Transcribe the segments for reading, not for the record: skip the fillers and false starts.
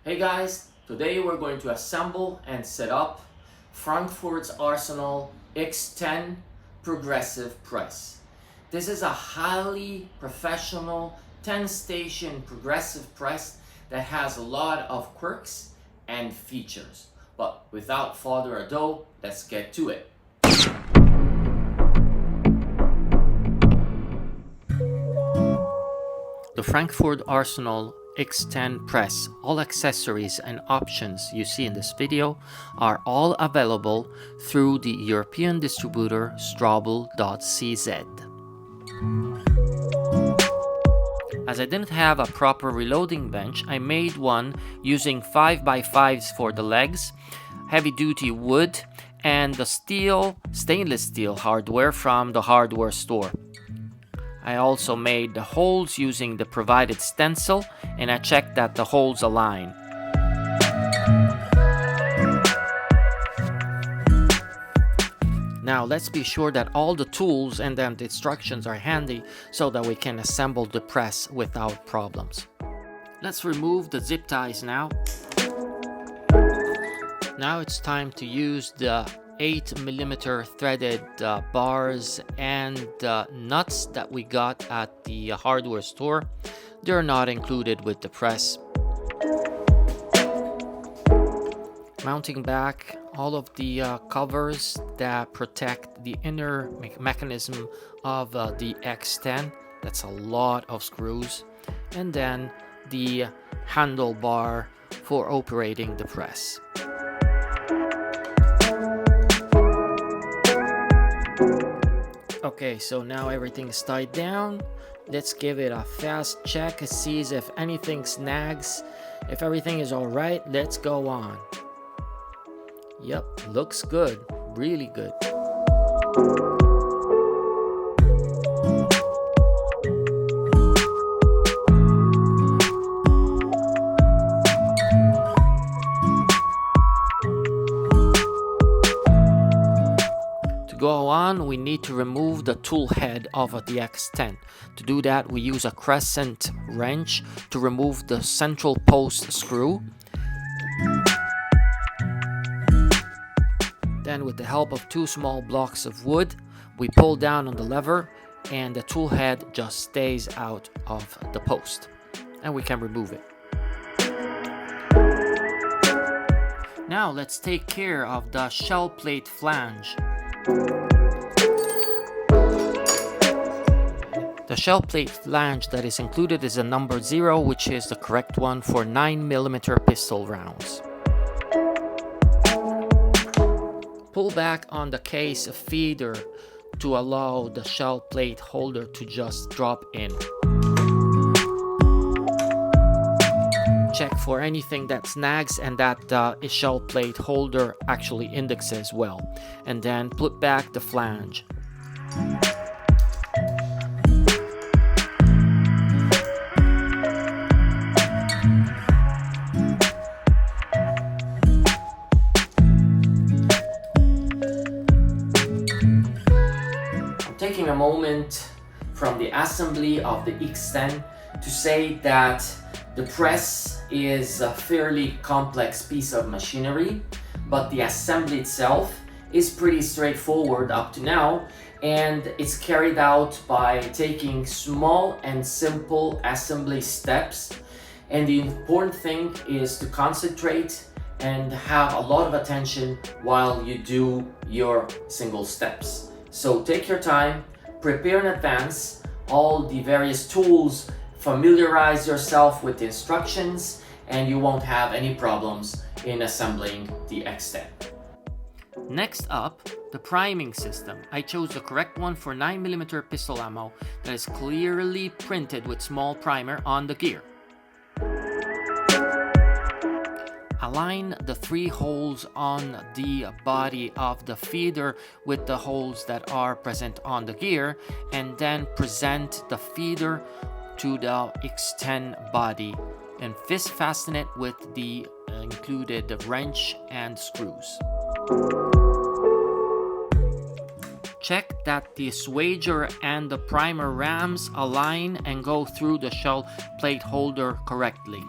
Hey guys, today we're going to assemble and set up Frankfurt Arsenal X10 progressive press. This is a highly professional 10-station progressive press that has a lot of quirks and features. But without further ado, let's get to it. The Frankfurt Arsenal X10 press, all accessories and options you see in this video are all available through the European distributor Strobl.cz. As I didn't have a proper reloading bench, I made one using 5x5s for the legs, heavy duty wood, and the stainless steel hardware from the hardware store. I also made the holes using the provided stencil, and I checked that the holes align. Now let's be sure that all the tools and then the instructions are handy so that we can assemble the press without problems. Let's remove the zip ties now. Now it's time to use the 8mm threaded bars and nuts that we got at the hardware store. They're not included with the press. Mounting back all of the covers that protect the inner mechanism of the X10. That's a lot of screws. And then the handlebar for operating the press. Okay, so now everything's tied down. Let's give it a fast check to see if anything snags. If everything is all right, let's go on. Yep, looks good, really good. Go on, we need to remove the tool head of the X10. To do that, we use a crescent wrench to remove the central post screw. Then with the help of two small blocks of wood, we pull down on the lever and the tool head just stays out of the post. And we can remove it. Now let's take care of the shell plate flange. The shell plate flange that is included is a number 0, which is the correct one for 9mm pistol rounds. Pull back on the case feeder to allow the shell plate holder to just drop in. Check for anything that snags and that shell plate holder actually indexes well, and then put back the flange. I'm taking a moment from the assembly of the X10 to say that the press is a fairly complex piece of machinery, but the assembly itself is pretty straightforward up to now, and it's carried out by taking small and simple assembly steps. And the important thing is to concentrate and have a lot of attention while you do your single steps. So take your time, prepare in advance all the various tools, familiarize yourself with the instructions, and you won't have any problems in assembling the X10. Next up, the priming system. I chose the correct one for 9mm pistol ammo that is clearly printed with small primer on the gear. Align the 3 holes on the body of the feeder with the holes that are present on the gear, and then present the feeder to the X10 body and fist fasten it with the included wrench and screws. Check that the assuager and the primer rams align and go through the shell plate holder correctly.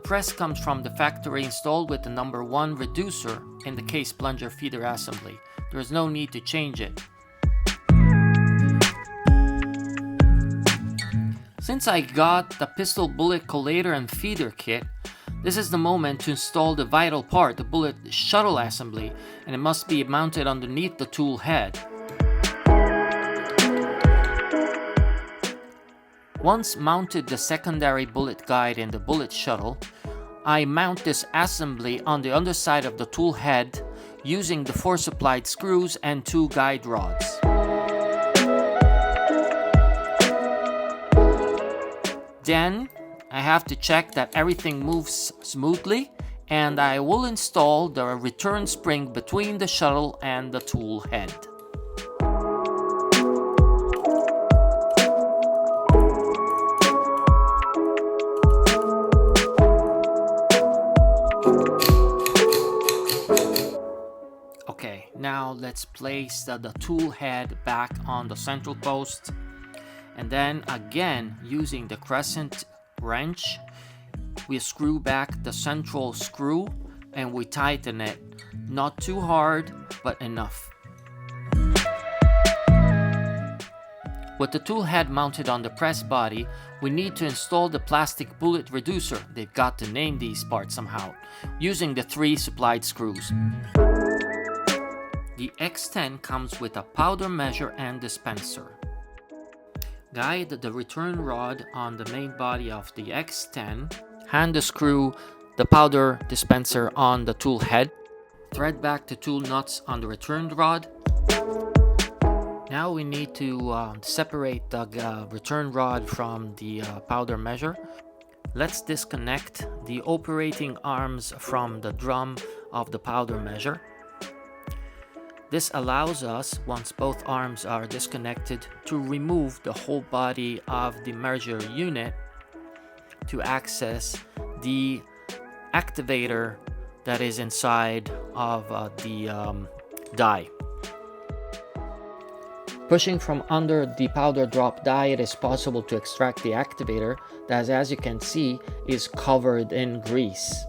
press comes from the factory installed with the number 1 reducer in the case plunger feeder assembly. There is no need to change it. Since I got the pistol bullet collator and feeder kit, this is the moment to install the vital part, the bullet shuttle assembly, and it must be mounted underneath the tool head. Once mounted the secondary bullet guide in the bullet shuttle, I mount this assembly on the underside of the tool head using the 4 supplied screws and 2 guide rods. Then I have to check that everything moves smoothly, and I will install the return spring between the shuttle and the tool head. Okay, now let's place the tool head back on the central post, and then again using the crescent wrench we screw back the central screw and we tighten it, not too hard but enough. With the tool head mounted on the press body, we need to install the plastic bullet reducer, they've got to name these parts somehow, using the 3 supplied screws. The X10 comes with a powder measure and dispenser. Guide the return rod on the main body of the X10, hand screw the powder dispenser on the tool head, thread back the tool nuts on the return rod. Now we need to separate the return rod from the powder measure. Let's disconnect the operating arms from the drum of the powder measure. This allows us, once both arms are disconnected, to remove the whole body of the measure unit to access the activator that is inside of the die. Pushing from under the powder drop die, it is possible to extract the activator that, as you can see, is covered in grease.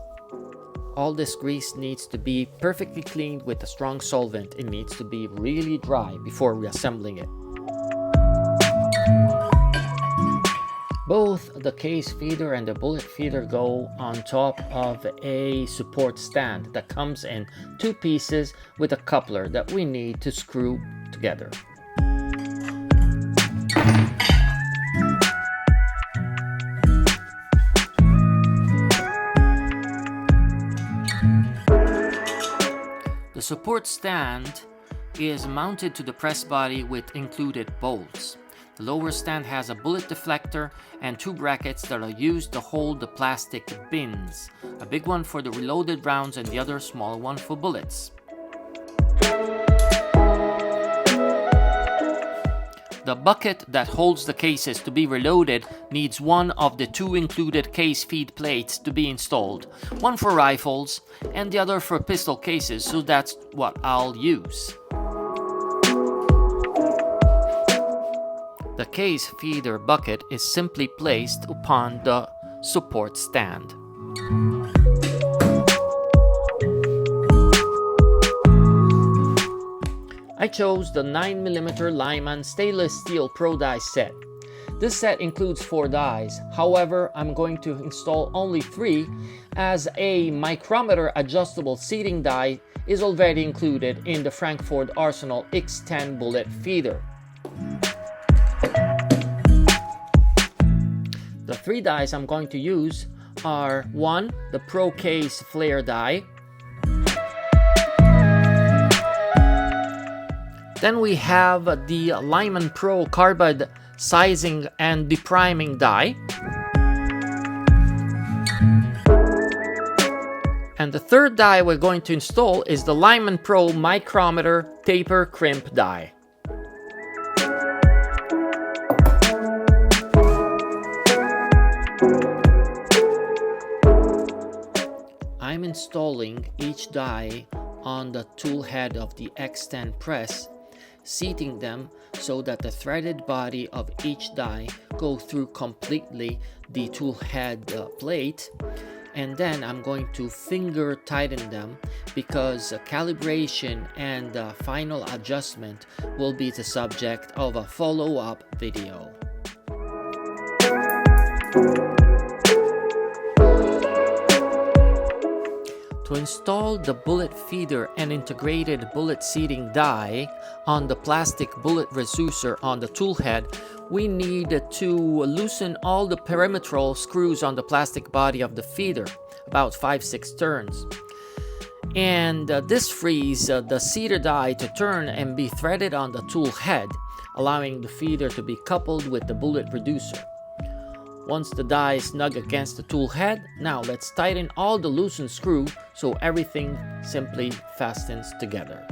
All this grease needs to be perfectly cleaned with a strong solvent. It needs to be really dry before reassembling it. Both the case feeder and the bullet feeder go on top of a support stand that comes in 2 pieces with a coupler that we need to screw together. The support stand is mounted to the press body with included bolts. The lower stand has a bullet deflector and 2 brackets that are used to hold the plastic bins, a big one for the reloaded rounds and the other small one for bullets. The bucket that holds the cases to be reloaded needs one of the 2 included case feed plates to be installed, one for rifles and the other for pistol cases, so that's what I'll use. The case feeder bucket is simply placed upon the support stand. I chose the 9mm Lyman stainless steel Pro Die set. This set includes 4 dies, however I'm going to install only 3 as a micrometer adjustable seating die is already included in the Frankford Arsenal X10 bullet feeder. The 3 dies I'm going to use are 1. The Pro Case flare die. Then we have the Lyman Pro carbide sizing and depriming die. And the 3rd die we're going to install is the Lyman Pro micrometer taper crimp die. I'm installing each die on the tool head of the X10 press, seating them so that the threaded body of each die go through completely the tool head plate, and then I'm going to finger tighten them, because calibration and final adjustment will be the subject of a follow-up video. To install the bullet feeder and integrated bullet seating die on the plastic bullet reducer on the tool head, we need to loosen all the perimeter screws on the plastic body of the feeder, about 5-6 turns. And this frees the seater die to turn and be threaded on the tool head, allowing the feeder to be coupled with the bullet reducer. Once the die is snug against the tool head, now let's tighten all the loosened screw so everything simply fastens together.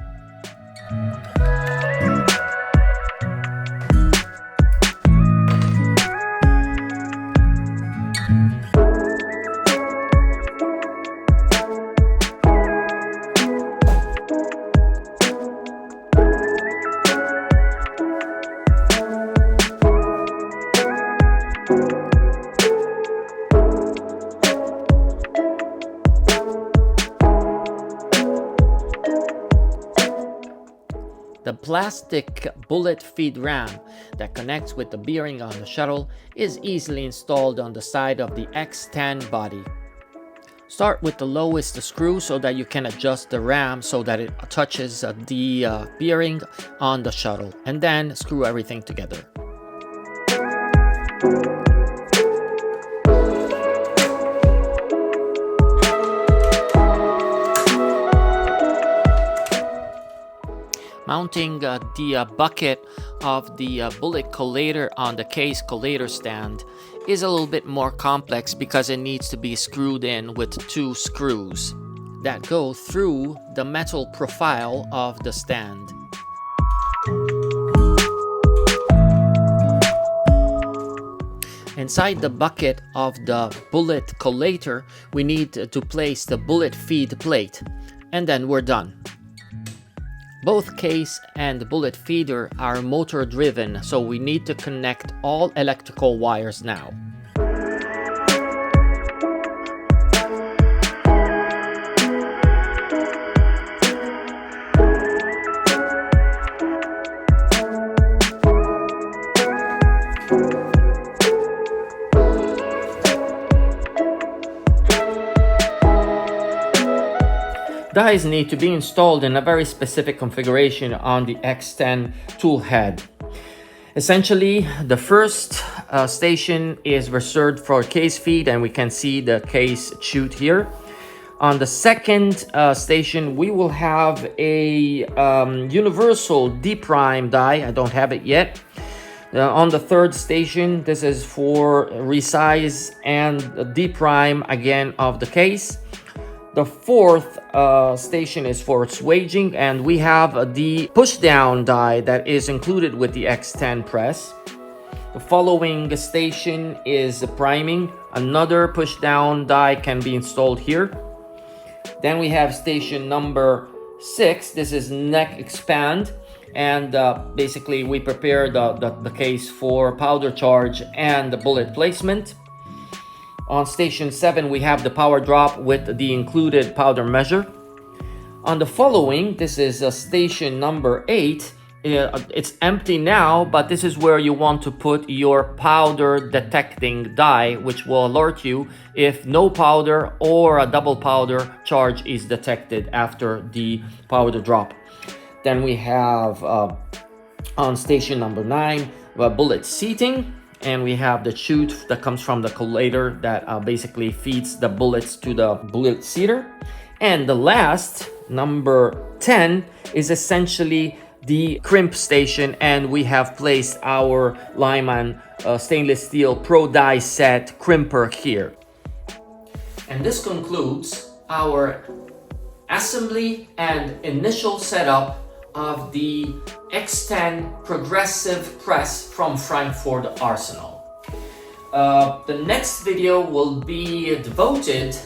The plastic bullet feed ram that connects with the bearing on the shuttle is easily installed on the side of the X10 body. Start with the lowest screw so that you can adjust the ram so that it touches the bearing on the shuttle, and then screw everything together. Mounting the bucket of the bullet collator on the case collator stand is a little bit more complex because it needs to be screwed in with 2 screws that go through the metal profile of the stand. Inside the bucket of the bullet collator, we need to place the bullet feed plate, and then we're done. Both case and bullet feeder are motor driven, so we need to connect all electrical wires now. Dies need to be installed in a very specific configuration on the X10 tool head. Essentially, the first station is reserved for case feed, and we can see the case chute here. On the second station, we will have a universal D-prime die. I don't have it yet. On the third station, this is for resize and D-prime again of the case. The fourth station is for swaging, and we have the push-down die that is included with the X10 press. The following station is priming. Another push-down die can be installed here. Then we have station number 6. This is neck expand, and basically we prepare the case for powder charge and the bullet placement. On station 7, we have the power drop with the included powder measure. On the following, this is station number 8. It's empty now, but this is where you want to put your powder detecting die, which will alert you if no powder or a double powder charge is detected after the powder drop. Then we have on station number 9, bullet seating. And we have the chute that comes from the collator that basically feeds the bullets to the bullet seater. And the last, number 10, is essentially the crimp station, and we have placed our Lyman stainless steel Pro Die Set crimper here. And this concludes our assembly and initial setup of the X10 progressive press from Frankford Arsenal. The next video will be devoted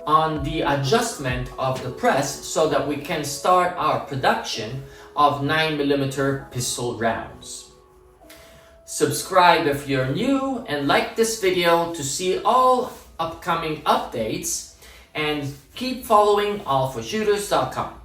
on the adjustment of the press so that we can start our production of 9mm pistol rounds. Subscribe if you're new and like this video to see all upcoming updates, and keep following allforshooters.com.